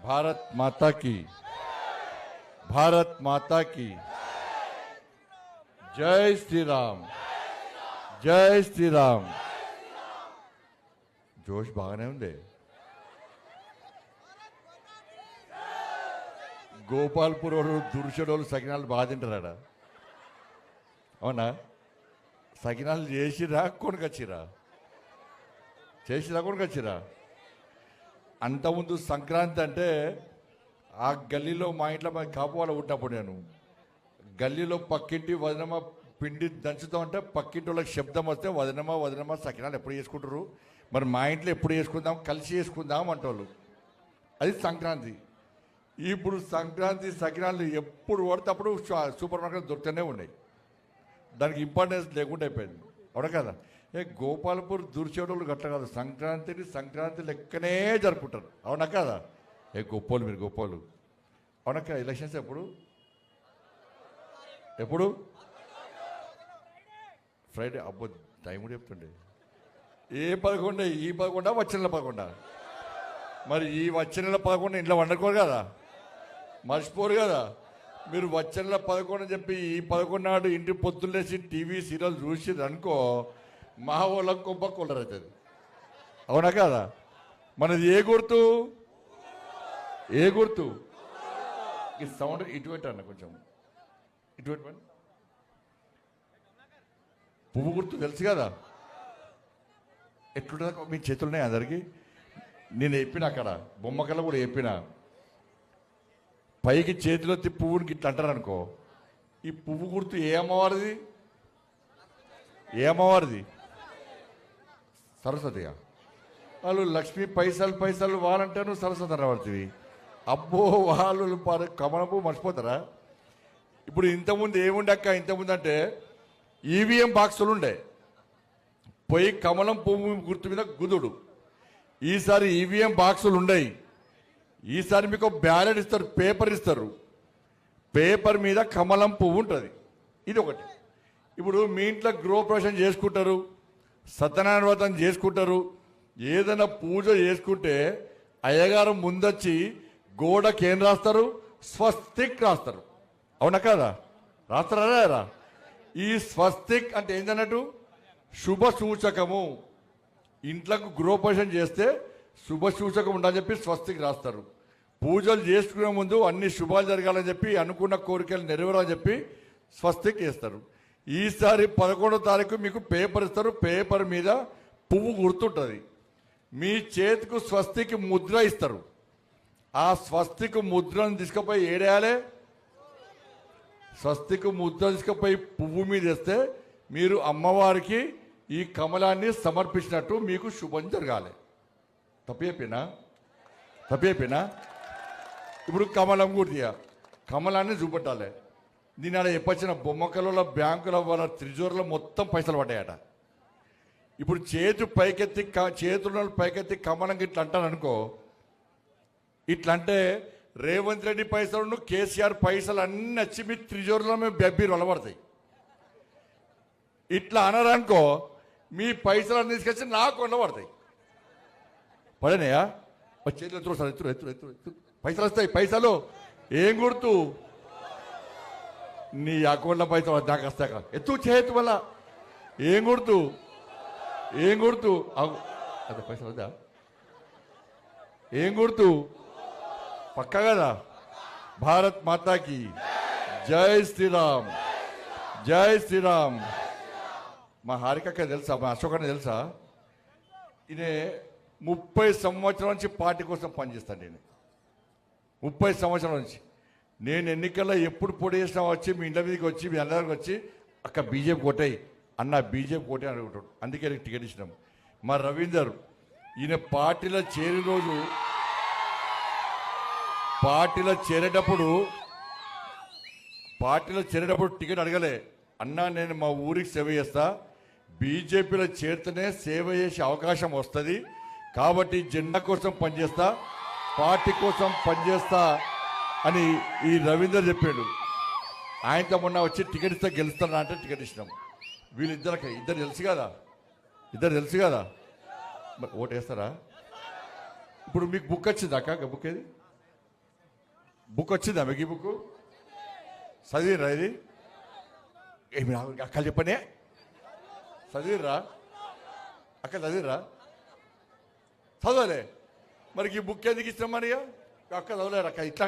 भारत माता की, भारत माता की जय श्री राम, जय श्री राम. जोश బాగానే ఉంది. గోపాల్పూర్ వాడు దుర్షడోళ్ళు సకినాలు బాగా తింటారా? అవునా? సకినాలు చేసిరా కొనుకొచ్చిరా? చేసిరా కొనుకొచ్చిరా? అంతకుముందు సంక్రాంతి అంటే ఆ గల్లీలో మా ఇంట్లో మా కాపువాళ్ళ ఉన్నప్పుడు నేను గల్లీలో పక్కింటి వదినమ్మ పిండి దంచుతాం అంటే పక్కింటి వాళ్ళకి శబ్దం వస్తే వదినమ్మ వదినమ్మ సకినాలు ఎప్పుడు చేసుకుంటారు, మరి మా ఇంట్లో ఎప్పుడు చేసుకుందాం, కలిసి చేసుకుందాం అంటోళ్ళు. అది సంక్రాంతి. ఇప్పుడు సంక్రాంతి సకినాలు ఎప్పుడు పడితే అప్పుడు సూపర్ మార్కెట్ దొరుకుతూనే ఉన్నాయి. దానికి ఇంపార్టెన్స్ లేకుండా అయిపోయింది. అవునా కదా? గోపాల్పూర్ దుర్చేటోళ్ళు గట్ల కాదు, సంక్రాంతిని సంక్రాంతి లెక్కనే జరుపుకుంటారు. అవునా కదా? గొప్పోళ్ళు మీరు, గొప్పోళ్ళు. అవునా కదా? ఎలక్షన్స్ ఎప్పుడు? ఎప్పుడు? ఫ్రైడే. అబ్బో టైం కూడా చెప్తుండే. ఏ 11? ఈ 11 వచ్చే నెల 11. మరి ఈ వచ్చే నెల 11 ఇంట్లో వండుకోరు కదా, మర్చిపోరు కదా. మీరు వచ్చే నెల 11 అని చెప్పి ఈ 11 నాడు ఇంటి పొద్దులేసి టీవీ సీరియల్ చూసి అనుకో, మా వాళ్ళకు గొప్ప కూలర్ అవుతుంది. అవునా కదా? మనది ఏ గుర్తు? ఏ గుర్తు? ఈ సౌండ్ ఇటువైట్ అన్న, కొంచెం ఇటువైట్. పువ్వు గుర్తు తెలుసు కదా? ఎట్లుంటుందో మీ చేతులున్నాయి అందరికీ. నేను చెప్పిన అక్కడ బొమ్మకల్లో కూడా చెప్పిన, పైకి చేతిలో పువ్వుకి ఇట్లా అంటారు అనుకో. ఈ పువ్వు గుర్తు ఏ అమ్మవారిది? ఏ అమ్మవారిది? సరస్వతిగా. వాళ్ళు లక్ష్మి పైసలు పైసలు వాళ్ళంటే నువ్వు సరస్వతి అన్నవాడుతుంది. అబ్బో వాళ్ళు కమల పువ్వు మర్చిపోతారా? ఇప్పుడు ఇంతకుముందు ఏముండే అక్క, ఇంతకుముందు అంటే ఈవీఎం బాక్సులు ఉండే, పోయి కమలం పువ్వు గుర్తు మీద గుదుడు. ఈసారి ఈవీఎం బాక్సులు ఉండయి. ఈసారి మీకు బ్యాలెట్ ఇస్తారు, పేపర్ ఇస్తారు, పేపర్ మీద కమలం పువ్వు ఉంటుంది. ఇది ఒకటి. ఇప్పుడు మీ ఇంట్లో గృహప్రవేశం చేసుకుంటారు, సత్యనారాయణ వ్రతం చేసుకుంటారు, ఏదైనా పూజ చేసుకుంటే అయ్యగారు ముందొచ్చి గోడకి ఏం రాస్తారు? స్వస్తిక్ రాస్తారు. అవునా కదా? రాస్తారా? ఈ స్వస్తిక్ అంటే ఏంటన్నట్టు? శుభ సూచకము. ఇంట్లోకి గృహప్రవేశం చేస్తే శుభ సూచకం ఉండాలని చెప్పి స్వస్తికి రాస్తారు. పూజలు చేసుకునే ముందు అన్ని శుభాలు జరగాలని చెప్పి, అనుకున్న కోరికలు నెరవేరాలని చెప్పి స్వస్తికి వేస్తారు. ఈసారి 11వ తారీఖు మీకు పేపర్ ఇస్తారు, పేపర్ మీద పువ్వు గుర్తుంటుంది. మీ చేతికి స్వస్తికి ముద్ర ఇస్తారు. ఆ స్వస్తికి ముద్రను తీసుకుపోయి ఏడేయాలి? స్వస్తికి ముద్ర తీసుకుపోయి పువ్వు మీద వేస్తే మీరు అమ్మవారికి ఈ కమలాన్ని సమర్పించినట్టు, మీకు శుభం జరగాలి. తప్పేపినా? ఇప్పుడు కమలం గుర్తియా, కమలాన్ని చూపెట్టాలి. దీని ఆడ ఎప్పొచ్చిన బొమ్మకలలో బ్యాంకుల వాళ్ళ త్రిజోర్లో మొత్తం పైసలు పడ్డాయట. ఇప్పుడు చేతులను పైకెత్తి కమలం ఇట్లా అంటాను అనుకో, ఇట్లా అంటే రేవంత్ రెడ్డి పైసలను, కేసీఆర్ పైసలు అన్నీ వచ్చి మీ త్రిజోర్లో మేము బెబ్బీరు వలబడతాయి. ఇట్లా అనరనుకో, మీ పైసలన్నీ తీసుకొచ్చి నాకు వండబడతాయి. పడనాయా? చేతులు ఎత్తురు సార్, ఎత్తురు పైసలు వస్తాయి. పైసలు ఏం గుర్తు? నీ అకౌంట్లో పైసలు నాకు వస్తాక ఎత్తు చేతు వల్ల. ఏం గుర్తు? ఏం గుర్తు? అదే పైసలు వద్దా? ఏం గుర్తు? పక్కా కదా? భారత్ మాతాకి జై శ్రీరామ్, జై శ్రీరామ్. మా హారికక్క తెలుసా? మా అశోకన్న తెలుసా? ఈయన 30 సంవత్సరాల నుంచి పార్టీ కోసం పనిచేస్తాను. నేను 30 సంవత్సరాల నుంచి. నేను ఎన్నికల్లో ఎప్పుడు పోటీ చేసినా వచ్చి మీ ఇంటి మీదకి వచ్చి, మీ అందరికి వచ్చి, అక్క బీజేపీ కోటాయి అన్న, బీజేపీ కోటే అని అడుగుతాడు. అందుకే టికెట్ ఇచ్చినాం. మా రవీందర్ ఈయన పార్టీలో చేరిన రోజు, పార్టీలో చేరేటప్పుడు టికెట్ అడగలే. అన్నా నేను మా ఊరికి సేవ చేస్తా, బీజేపీలో చేరితేనే సేవ చేసే అవకాశం వస్తుంది, కాబట్టి జెండా కోసం పనిచేస్తా, పార్టీ కోసం పనిచేస్తా అని ఈ రవీందర్ చెప్పాడు. ఆయనతో మొన్న వచ్చి టికెట్ ఇస్తే గెలుస్తానా అంటే టికెట్ ఇచ్చినాం. ఇద్దరు తెలుసు కదా, మరి ఓటు వేస్తారా? ఇప్పుడు మీకు బుక్ వచ్చింది అక్క, బుక్ ఏది? బుక్ వచ్చిందా మీకు? ఈ బుక్ చదివిరా? ఇది ఏమి అక్కలు చెప్పనే చదివిర్రా? అక్క చదివిర్రా? చదవలే మరి ఈ బుక్ ఎందుకు ఇస్తాం మరి? అక్క చదవలేరు అక్క. ఇట్లా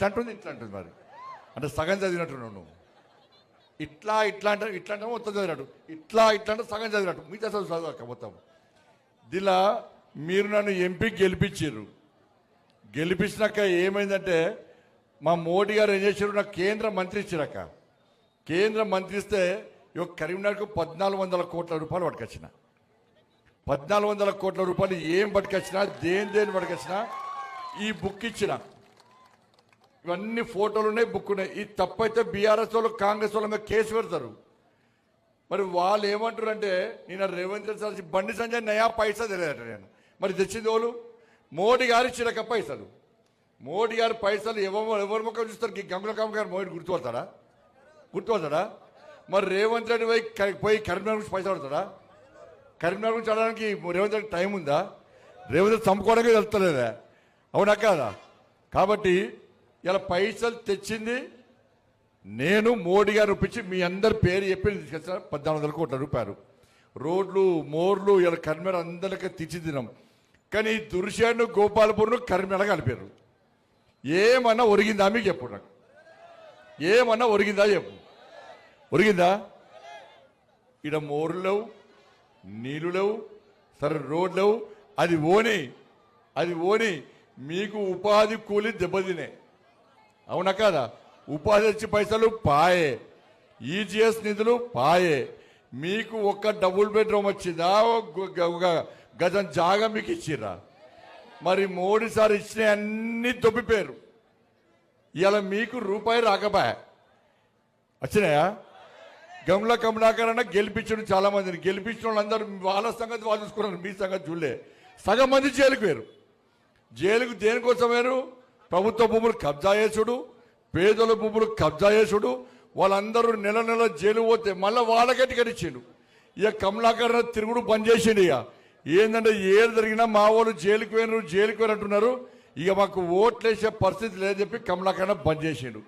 అంటుంది మరి. అంటే సగం చదివినట్టు నువ్వు. ఇట్లా అంటే మొత్తం చదివినట్టు, ఇట్లా అంటే సగం చదివినట్టు, మిగతా చదువు అక్క మొత్తం. దీనిలో మీరు నన్ను ఎంపీ గెలిపించినాక ఏమైందంటే మా మోడీ గారు ఏం చేశారు, నాకు కేంద్ర మంత్రి ఇచ్చారక్క. కేంద్ర మంత్రి ఇస్తే కరీంనగర్కు 1400 కోట్ల రూపాయలు పట్టుకొచ్చిన. 1400 కోట్ల రూపాయలు ఏం పట్టుకొచ్చినా, దేని పట్టుకొచ్చినా ఈ బుక్ ఇచ్చిన. ఇవన్నీ ఫోటోలు ఉన్నాయి, బుక్ ఉన్నాయి. ఇది తప్పైతే బీఆర్ఎస్ వాళ్ళు కాంగ్రెస్ వాళ్ళ మీద కేసు పెడతారు. మరి వాళ్ళు ఏమంటారు నేను రేవంత్ రెడ్డి సార్ బండి సంజయ్ నయా పైసా తెలియదట. నేను మరి తెచ్చింది వాళ్ళు మోడీ గారు ఇచ్చినాక పైసలు. మోడీ గారు పైసలు ఎవరి ముఖం చూస్తారు? గంగుల కమ్మ గారు మోడీ గుర్తుపడతాడా? మరి రేవంత్ రెడ్డి పోయి కరీంనగర్ నుంచి పైసలు పడతాడా? కరీంనగర్ నుంచి అడడానికి రేవంత్ రెడ్డి టైం ఉందా? రేవంత్ రెడ్డి చంపుకోవడానికి వెళ్తలేదా? అవునా కాదా? కాబట్టి ఇలా పైసలు తెచ్చింది నేను, మోడీ గారు ఒప్పించి మీ అందరి పేరు చెప్పి తీసుకొచ్చిన 1400 కోట్ల రూపాయలు. రోడ్లు మోర్లు ఇలా కరీంనగర్ అందరికీ తీర్చిదిద్దాం. కానీ దుర్షాను గోపాలపూర్ను కరీంనగర్ కలిపారు. ఏమన్నా ఒరిగిందా మీకు? చెప్పు నాకు. ఏమన్నా ఒరిగిందా చెప్పు. ఒరిగిందా? ఇక్కడ మోర్లు లేవు, నీళ్ళు లేవు, సరే రోడ్లు లేవు. అది ఓని మీకు ఉపాధి కూలి దెబ్బతినే. అవునా కాదా? ఉపాధి వచ్చి పైసలు పాయే, ఈజీఎస్ నిధులు పాయే. మీకు ఒక్క డబుల్ బెడ్రూమ్ వచ్చిందా? ఒక గజం జాగా మీకు ఇచ్చిర్రా? మరి మోడీ సార్ ఇచ్చిన అన్ని దొబ్బిపోయారు. ఇలా మీకు రూపాయి రాకపోయా? వచ్చినాయా? గమల కమలాకరణ గెలిపించడం చాలా మందిని గెలిపించిన వాళ్ళందరూ వాళ్ళ సంగతి వాళ్ళు చూసుకున్నారు, మీ సంగతి చూడలే. సగం మంది జైలుకు వేరు. జైలుకు దేనికోసం వేరు? ప్రభుత్వ భూములు కబ్జా చేసుడు, పేదల భూములు కబ్జా చేసుడు. వాళ్ళందరూ నెల జైలు పోతే మళ్ళీ వాళ్ళకే టికెట్ ఇచ్చిండు. ఇక కమలాకరణ తిరుగుడు బంద్ చేసిండు. ఇక ఏంటంటే ఏది జరిగినా మా వాళ్ళు జైలుకు పోయినారు అంటున్నారు. ఇక మాకు ఓట్లు వేసే పరిస్థితి లేదని చెప్పి కమలాకరణ బంద్ చేసిండు.